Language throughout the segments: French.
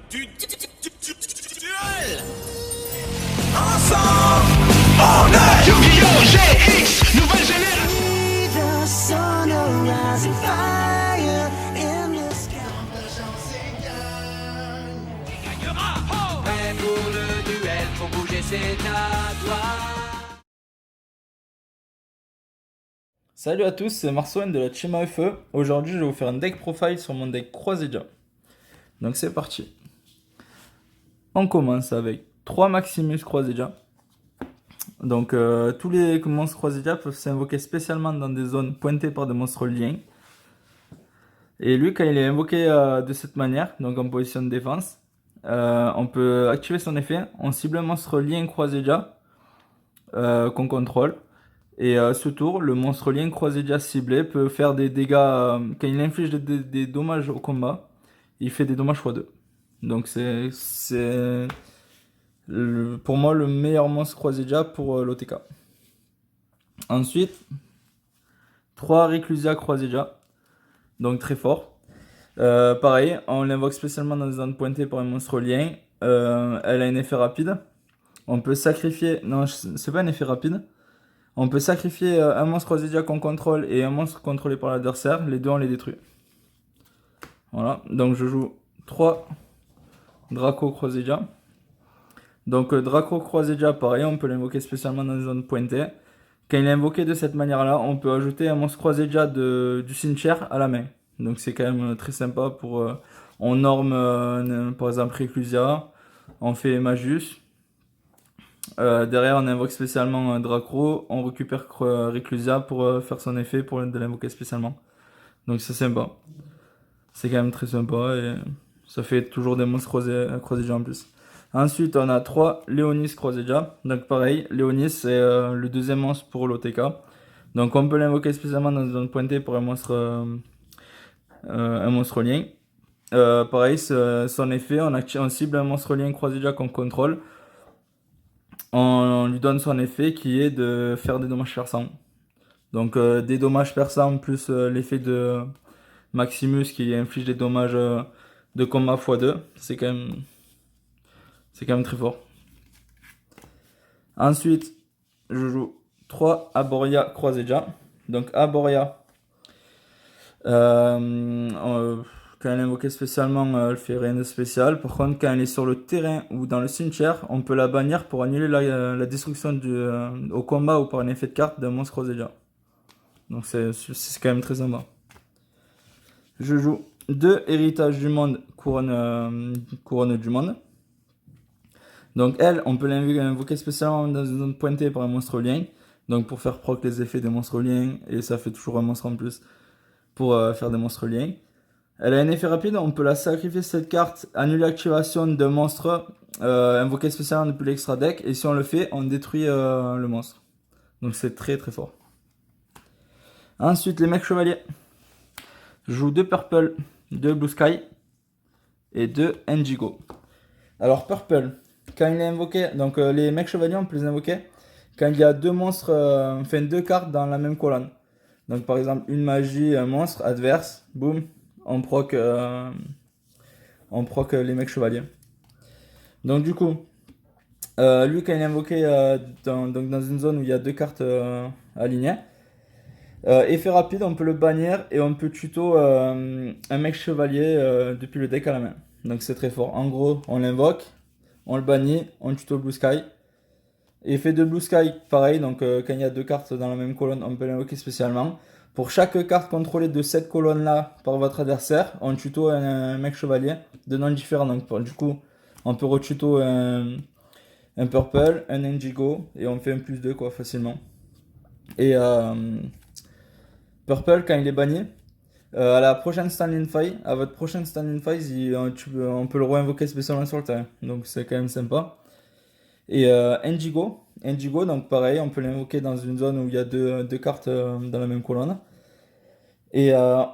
Duel. Ensemble, on est Yu-Gi-Oh! GX, nouvelle génération. The sun will rise and fire in the sky. Qui gagnera? Oh! Prêt pour le duel, pour bouger c'est à toi. Salut à tous, c'est Marceau de la Team AFE. Aujourd'hui, je vais vous faire un deck profile sur mon deck Croisédia. Donc c'est parti. On commence avec 3 Maximus Croisédia. Donc tous les monstres Croisédia peuvent s'invoquer spécialement dans des zones pointées par des monstres liens. Et lui, quand il est invoqué de cette manière, donc en position de défense, on peut activer son effet. On cible un monstre lien Croisédia qu'on contrôle. Et ce tour, le monstre lien Croisédia ciblé peut faire des dégâts quand il inflige des dommages au combat. Il fait des dommages x2. Donc c'est pour moi le meilleur monstre Croisédia pour l'OTK. Ensuite, 3 Reclusia Croisédia. Donc très fort. Pareil, on l'invoque spécialement dans des zones pointées par un monstre lien. Elle a un effet rapide. On peut sacrifier... Non, c'est pas un effet rapide. On peut sacrifier un monstre Croisédia qu'on contrôle et un monstre contrôlé par l'adversaire. Les deux, on les détruit. Voilà, donc je joue 3 Draco Croisédia. Donc Draco Croisédia, pareil, on peut l'invoquer spécialement dans des zones pointées. Quand il est invoqué de cette manière-là, on peut ajouter un monstre Croisédia du cimetière à la main. Donc c'est quand même très sympa pour... on norme par exemple Reclusia, on fait Magus. Derrière on invoque spécialement Draco, on récupère Reclusia pour faire son effet pour de l'invoquer spécialement. Donc c'est sympa. C'est quand même très sympa et ça fait toujours des monstres Croisédia en plus. Ensuite on a 3 Léonis Croisédia. Donc pareil, Léonis c'est le deuxième monstre pour l'OTK. Donc on peut l'invoquer spécialement dans une zone pointée pour un monstre lien. Pareil, son effet, on cible un monstre lien Croisédia qu'on contrôle. On lui donne son effet qui est de faire des dommages perçants. Donc des dommages perçants plus l'effet de Maximus qui inflige des dommages de combat x2. C'est quand même très fort. Ensuite, je joue 3 Arboria Croisédia. Donc Arboria, quand elle est invoquée spécialement, elle fait rien de spécial. Par contre, quand elle est sur le terrain ou dans le cimetière, on peut la bannir pour annuler la destruction au combat ou par un effet de carte d'un monstre Croisédia. Donc c'est quand même très sympa. Je joue 2 Héritages du Monde, couronne du Monde. Donc elle, on peut l'invoquer spécialement dans une zone pointée par un monstre lien. Donc pour faire proc les effets des monstres liens, et ça fait toujours un monstre en plus pour faire des monstres liens. Elle a un effet rapide, on peut la sacrifier cette carte, annuler l'activation d'un monstre invoqué spécialement depuis l'extra deck, et si on le fait, on détruit le monstre. Donc c'est très très fort. Ensuite, les mecs chevaliers. Je joue 2 Purple, 2 Blue Sky et 2 Indigo. Alors Purple, quand il est invoqué, donc les mecs chevaliers on peut les invoquer quand il y a 2 monstres, enfin 2 cartes dans la même colonne. Donc par exemple une magie, un monstre adverse, boum, on proc les mecs chevaliers. Donc du coup, lui quand il est invoqué dans une zone où il y a 2 cartes alignées, effet rapide, on peut le bannir et on peut tuto un mec chevalier depuis le deck à la main. Donc c'est très fort. En gros, on l'invoque, on le bannit, on tuto le Blue Sky. Effet de Blue Sky, pareil, donc quand il y a 2 cartes dans la même colonne, on peut l'invoquer spécialement. Pour chaque carte contrôlée de cette colonne-là par votre adversaire, on tuto un mec chevalier de noms différents. Donc du coup, on peut retuto un Purple, un Indigo, et on fait un +2 quoi, facilement. Et Purple, quand il est banni, à la prochaine stand-in fight, à votre prochaine stand-in fight, on peut le réinvoquer spécialement sur le terrain. Donc c'est quand même sympa. Et Indigo, donc pareil, on peut l'invoquer dans une zone où il y a 2 cartes dans la même colonne. Et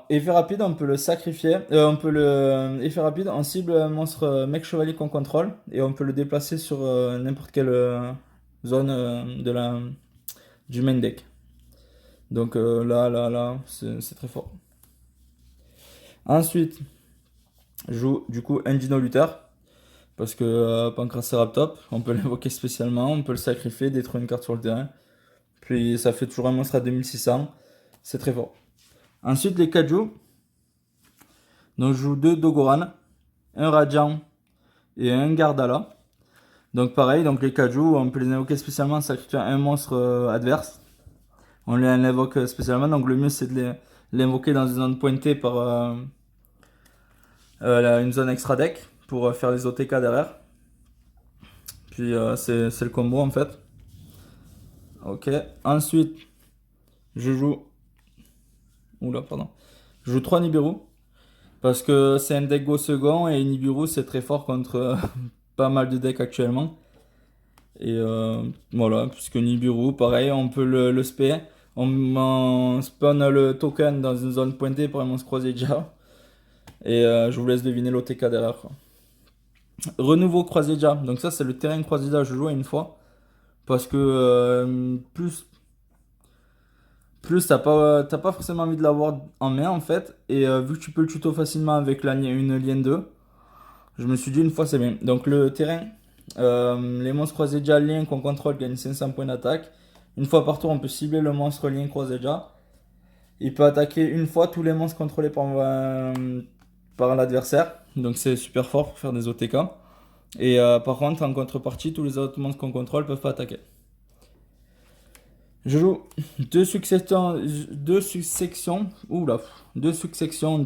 effet rapide, on peut le sacrifier. Effet rapide, on cible un monstre mec chevalier qu'on contrôle et on peut le déplacer sur n'importe quelle zone du main deck. Donc là, c'est très fort. Ensuite, je joue du coup un Dino Luther. Parce que Pancraceraptor, on peut l'invoquer spécialement, on peut le sacrifier, détruire une carte sur le terrain. Puis ça fait toujours un monstre à 2600. C'est très fort. Ensuite, les Kaiju. Donc je joue 2 Dogoran, un Radiant et un Gardala. Donc pareil, donc les Kaiju, on peut les invoquer spécialement en sacrifiant un monstre adverse. On les invoque spécialement, donc le mieux c'est de l'invoquer dans une zone pointée par une zone extra deck pour faire les OTK derrière. Puis c'est le combo en fait. Ok, ensuite je joue... Oula, pardon. Je joue 3 Nibiru. Parce que c'est un deck go second et Nibiru c'est très fort contre pas mal de decks actuellement. Et voilà, puisque Nibiru, pareil, on peut le spé. On spawn le token dans une zone pointée pour un monstre croisé déjà. Et je vous laisse deviner l'OTK derrière, quoi. Renouveau croisé déjà. Donc ça c'est le terrain croisé déjà, je joue une fois. Parce que plus t'as pas forcément envie de l'avoir en main en fait. Et vu que tu peux le tuto facilement avec une lien 2, je me suis dit une fois c'est bien. Donc le terrain, les monstres croisés déjà lien qu'on contrôle gagnent 500 points d'attaque. Une fois par tour on peut cibler le monstre lien croisé déjà. Il peut attaquer une fois tous les monstres contrôlés par l'adversaire. Donc c'est super fort pour faire des OTK. Et par contre en contrepartie tous les autres monstres qu'on contrôle peuvent pas attaquer. Je joue deux successions de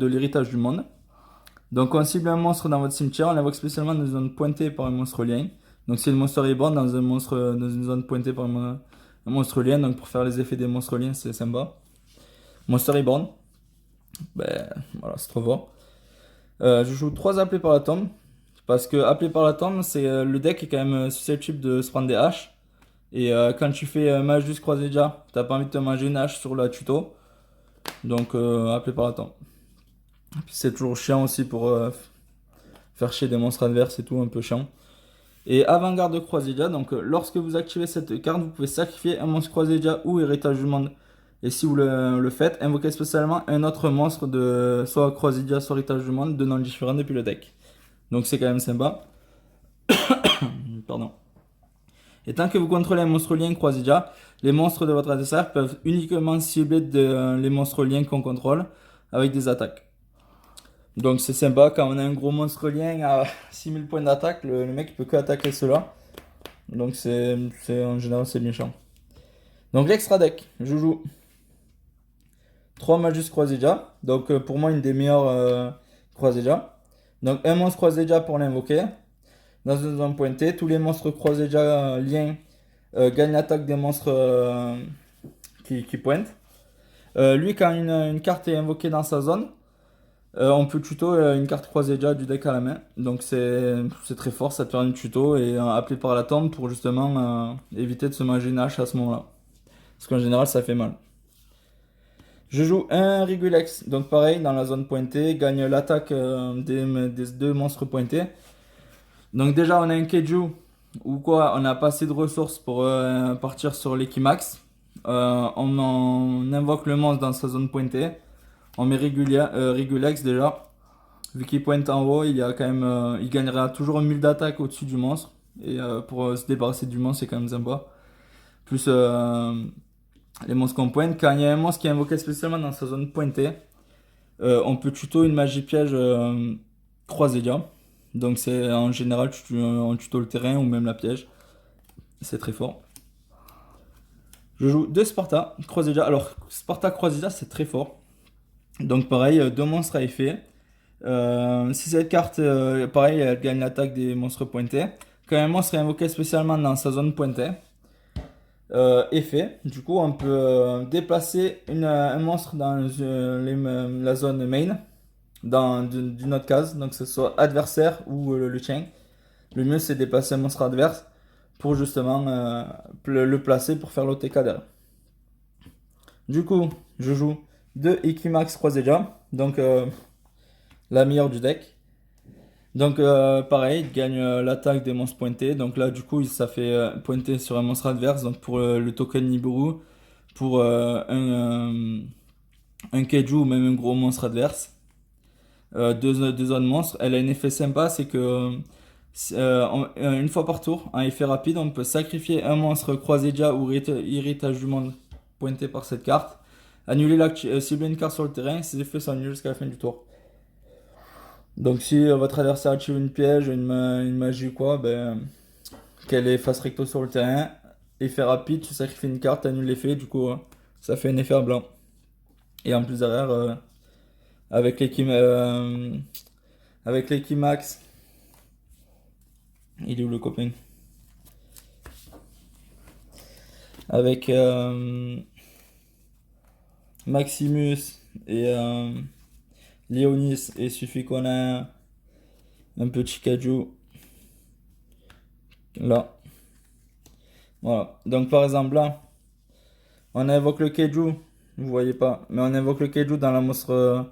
l'héritage du monde. Donc on cible un monstre dans votre cimetière, on l'invoque spécialement dans une zone pointée par un monstre lien. Donc c'est le monstre reborn dans une zone pointée par un monstre lien. Donc pour faire les effets des monstres liens, c'est sympa. Monster reborn, ben voilà, c'est trop fort. Je joue 3 appelés par la tombe. Parce que appelé par la tombe, c'est le deck est quand même susceptible de se prendre des haches. Et quand tu fais mage juste croisé déjà, t'as pas envie de te manger une hache sur la tuto. Donc appelé par la tombe. Puis c'est toujours chiant aussi pour faire chier des monstres adverses et tout, un peu chiant. Et avant-garde Croisédia, donc lorsque vous activez cette carte, vous pouvez sacrifier un monstre Croisédia ou héritage du monde. Et si vous le faites, invoquez spécialement un autre monstre de soit Croisédia, soit héritage du monde, de noms différents depuis le deck. Donc c'est quand même sympa. Pardon. Et tant que vous contrôlez un monstre lien Croisédia, les monstres de votre adversaire peuvent uniquement cibler les monstres liens qu'on contrôle avec des attaques. Donc c'est sympa, quand on a un gros monstre lien à 6000 points d'attaque, le mec peut que attaquer cela. Donc en général c'est méchant. Donc l'extra deck, je joue 3 Magus Croisédia. Donc pour moi une des meilleures Croisédia. Donc un monstre Croisédia pour l'invoquer. Dans une zone pointée, tous les monstres Croisédia liens gagnent l'attaque des monstres qui pointent. Lui quand une carte est invoquée dans sa zone, on peut tuto une carte Croisédia du deck à la main. Donc c'est très fort, ça te permet de tuto et appelé par la tombe pour justement éviter de se manger une hache à ce moment-là. Parce qu'en général ça fait mal. Je joue un Regulex, donc pareil dans la zone pointée, gagne l'attaque des 2 monstres pointés. Donc déjà on a un Keiju ou quoi, on n'a pas assez de ressources pour partir sur l'Equimax. On invoque le monstre dans sa zone pointée. On met Regulex déjà. Vu qu'il pointe en haut, il gagnera toujours 1000 d'attaque au-dessus du monstre. Et pour se débarrasser du monstre, c'est quand même sympa. Plus les monstres qu'on pointe. Quand il y a un monstre qui est invoqué spécialement dans sa zone pointée, on peut tuto une magie piège Croisédia. Donc c'est en général on tuto le terrain ou même la piège. C'est très fort. Je joue 2 Sparta Croisédia. Alors Sparta Croisédia c'est très fort. Donc pareil, 2 monstres à effet. Si cette carte, pareil, elle gagne l'attaque des monstres pointés. Quand un monstre est invoqué spécialement dans sa zone pointée, effet, du coup on peut déplacer un monstre dans la zone main, d'une autre case, donc que ce soit adversaire ou le tien. Le mieux c'est de déplacer un monstre adverse pour justement le placer pour faire l'OTK derrière. Du coup, je joue 2 Equimax Croisédia, donc la meilleure du deck. Donc pareil, il gagne l'attaque des monstres pointés. Donc là du coup ça fait pointer sur un monstre adverse. Donc pour le token Nibiru, pour un Keiju ou même un gros monstre adverse. Deux zones monstres. Elle a un effet sympa, c'est que Une fois par tour, en effet rapide, on peut sacrifier un monstre Croisé-Dia ou héritage du monde pointé par cette carte. Annuler cibler une carte sur le terrain, ces effets sont annulés jusqu'à la fin du tour. Donc si votre adversaire active une piège, une magie ou quoi, ben, qu'elle est face recto sur le terrain, effet rapide, tu sacrifies une carte, annule l'effet, du coup ça fait un effet à blanc. Et en plus derrière, avec l'Equimax, il est où le copain? Avec Maximus et Léonis, et il suffit qu'on ait un petit Kaiju là. Voilà. Donc par exemple là, on invoque le Kaiju, vous voyez pas, mais on invoque le Kaiju dans la monstre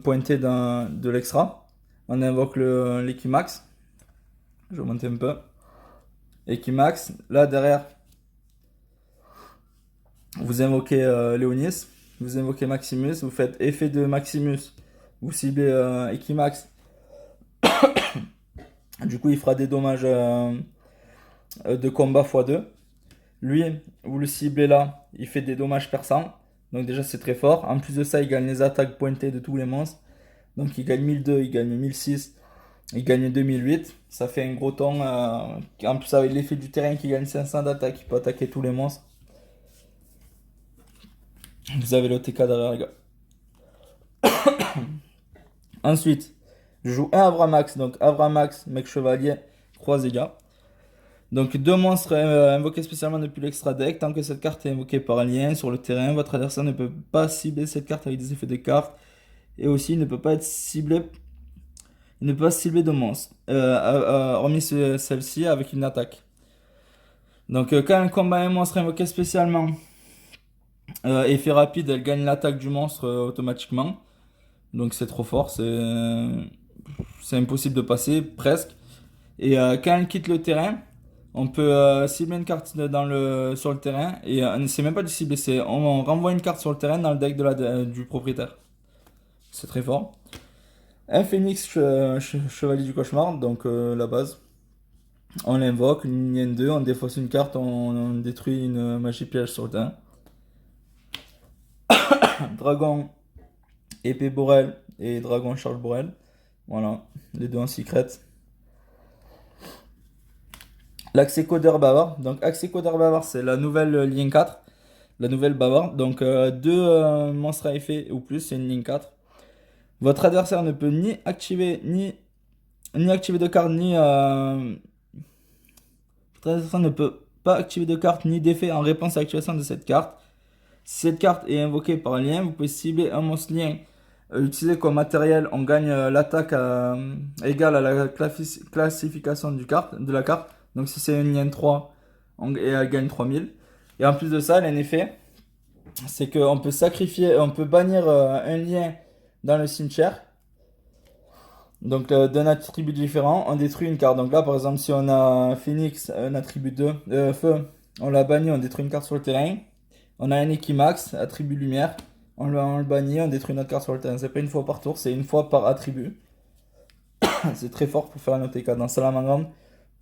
pointée de l'extra. On invoque l'Equimax. Je vais monter un peu. Equimax. Là derrière, vous invoquez Léonis, vous invoquez Maximus, vous faites effet de Maximus, vous ciblez Equimax. Du coup, il fera des dommages de combat x2. Lui, vous le ciblez là, il fait des dommages perçants. Donc déjà, c'est très fort. En plus de ça, il gagne les attaques pointées de tous les monstres. Donc il gagne 1002, il gagne 1006, il gagne 2008. Ça fait un gros ton. En plus, avec l'effet du terrain qui gagne 500 d'attaque, il peut attaquer tous les monstres. Vous avez le TK derrière, les gars. Ensuite, je joue un Avramax. Donc Avramax, mec chevalier, Croisé-Dia. Donc deux monstres invoqués spécialement depuis l'extra deck. Tant que cette carte est invoquée par un lien sur le terrain, votre adversaire ne peut pas cibler cette carte avec des effets de carte. Et aussi, il ne peut pas être ciblé. Il ne peut pas cibler de monstres. Hormis celle-ci avec une attaque. Donc quand un combat un monstre invoqué spécialement, effet rapide, elle gagne l'attaque du monstre automatiquement. Donc c'est trop fort, c'est impossible de passer, presque. Et quand elle quitte le terrain, on peut cibler une carte sur le terrain. Et c'est même pas du ciblé, on renvoie une carte sur le terrain dans le deck du propriétaire. C'est très fort. Un Phoenix Chevalier du Cauchemar, donc la base. On l'invoque, une ligne 2, on défausse une carte, on détruit une magie piège sur le terrain. Dragon, épée Borel et Dragon Charge Borel. Voilà, les deux en secret. L'accès codeur bavard. Donc, accès codeur bavard, c'est la nouvelle ligne 4. La nouvelle bavard. Donc, deux monstres à effet ou plus, c'est une ligne 4. Votre adversaire ne peut ni activer de carte, votre adversaire ne peut pas activer de carte ni d'effet en réponse à l'activation de cette carte. Si cette carte est invoquée par un lien, vous pouvez cibler un monstre lien utilisé comme matériel. On gagne l'attaque égale à la classification de la carte. Donc si c'est une lien 3, elle gagne 3000. Et en plus de ça, un effet, c'est qu'on peut on peut bannir un lien dans le cimetière. Donc d'un attribut différent, on détruit une carte. Donc là par exemple, si on a Phoenix, un attribut 2, feu, on l'a banni, on détruit une carte sur le terrain. On a un Equimax, attribut lumière, on le bannit, on détruit une autre carte sur le terrain. C'est pas une fois par tour, c'est une fois par attribut. C'est très fort pour faire un OTK. Dans Salamangreande,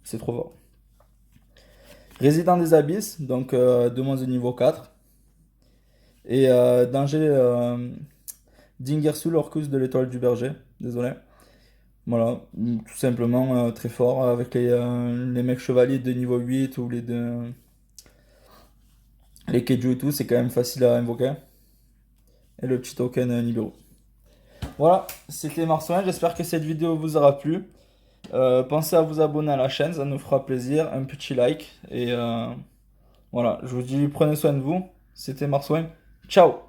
c'est trop fort. Résident des Abysses, donc deux monstres de niveau 4. Et danger d'Ingersul Orcus de l'étoile du berger, désolé. Voilà, tout simplement très fort avec les mecs chevaliers de niveau 8 ou les Keiju et tout, c'est quand même facile à invoquer. Et le petit token Nibiru. Voilà, c'était Marcelin, j'espère que cette vidéo vous aura plu. Pensez à vous abonner à la chaîne, ça nous fera plaisir, un petit like. Et voilà, je vous dis prenez soin de vous. C'était Marcelin, ciao!